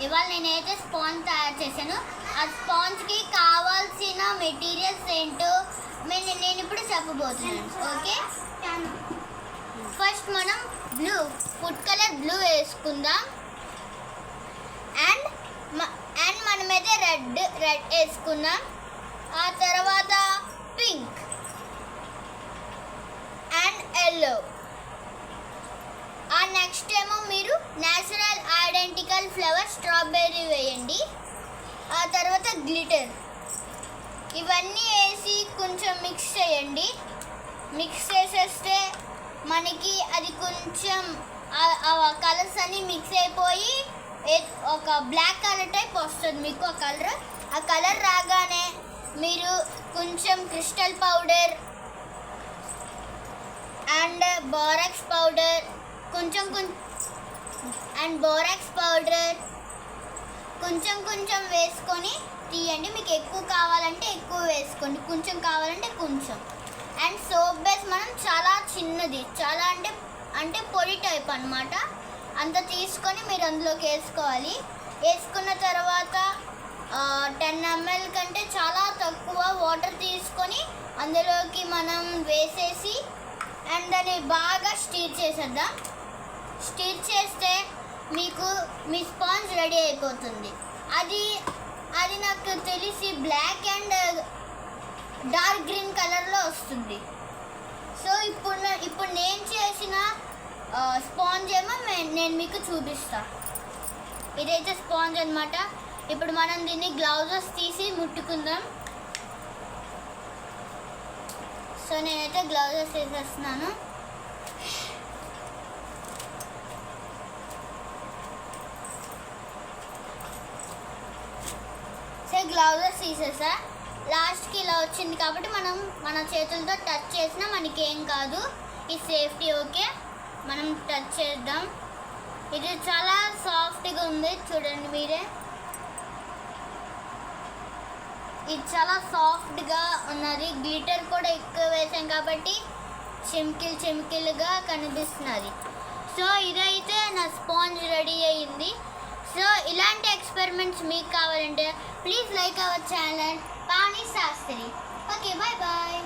ఇవాళ నేనైతే స్పాంజ్ తయారు చేశాను. ఆ స్పాంజ్కి కావాల్సిన మెటీరియల్స్ ఏంటో నేను ఇప్పుడు చెప్పబోతున్నాను. ఓకే, ఫస్ట్ మనం ఫుడ్ కలర్ బ్లూ వేసుకుందాం. అండ్ మనమైతే రెడ్ వేసుకుందాం. ఆ తర్వాత పింక్ అండ్ ఎల్లో. ఆ నెక్స్ట్ ఏమో మీరు న్యాచురల్ ఐడెంటికల్ ఫ్లేవర్ స్ట్రాబెర్రీ వేయండి. ఆ తర్వాత గ్లిటర్. ఇవన్నీ వేసి కొంచెం మిక్స్ చేయండి. మిక్స్ చేసేస్తే మనకి అది కొంచెం కలర్స్ అన్నీ మిక్స్ అయిపోయి ఒక బ్లాక్ కలర్ టైప్ వస్తుంది మీకు. ఆ కలర్ రాగానే మీరు కొంచెం crystal powder and borax powder కొంచెం వేసుకొని తీయండి. మీకు ఎక్కువ కావాలంటే ఎక్కువ వేసుకోండి, కొంచెం కావాలంటే కొంచెం. అండ్ సోప్ బేస్ మనం చాలా చిన్నది, చాలా అంటే పొడి టైప్ అన్నమాట, అంత తీసుకొని మీరు అందులోకి వేసుకోవాలి. వేసుకున్న తర్వాత 10 ml కంటే చాలా తక్కువ వాటర్ తీసుకొని అందులోకి మనం వేసేసి అండ్ దాన్ని బాగా స్టీర్ చేసేద్దాం. స్టీర్ చేస్తే మీకు మీ స్పాంజ్ రెడీ అయిపోతుంది. అది నాకు తెలిసి బ్లాక్ అండ్ డార్క్ గ్రీన్ కలర్లో వస్తుంది. సో ఇప్పుడు నేను చేసిన స్పాంజ్ ఏమో నేను మీకు చూపిస్తా. ఇదైతే స్పాంజ్ అన్నమాట. ఇప్పుడు మనం దీన్ని గ్లౌజెస్ తీసి ముట్టుకుందాం. సో నేనైతే గ్లౌజెస్ వేసేస్తున్నాను. సో గ్లౌజెస్ తీసేసా. లాస్ట్కి ఇలా వచ్చింది కాబట్టి మనం మన చేతులతో టచ్ చేసినా మనకేం కాదు, ఈ సేఫ్టీ. ఓకే, మనం టచ్ చేద్దాం. ఇది చాలా సాఫ్ట్గా ఉంది, చూడండి మీరే. ఇది చాలా సాఫ్ట్గా ఉన్నది. గ్లిటర్ కూడా ఎక్కువ వేసాం కాబట్టి చెమికిలుగా కనిపిస్తున్నది. సో ఇదైతే నా స్పాంజ్ రెడీ అయింది. సో ఇలాంటి ఎక్స్పెరిమెంట్స్ మీకు కావాలంటే please like our channel Pavani Shastri. Okay, bye bye.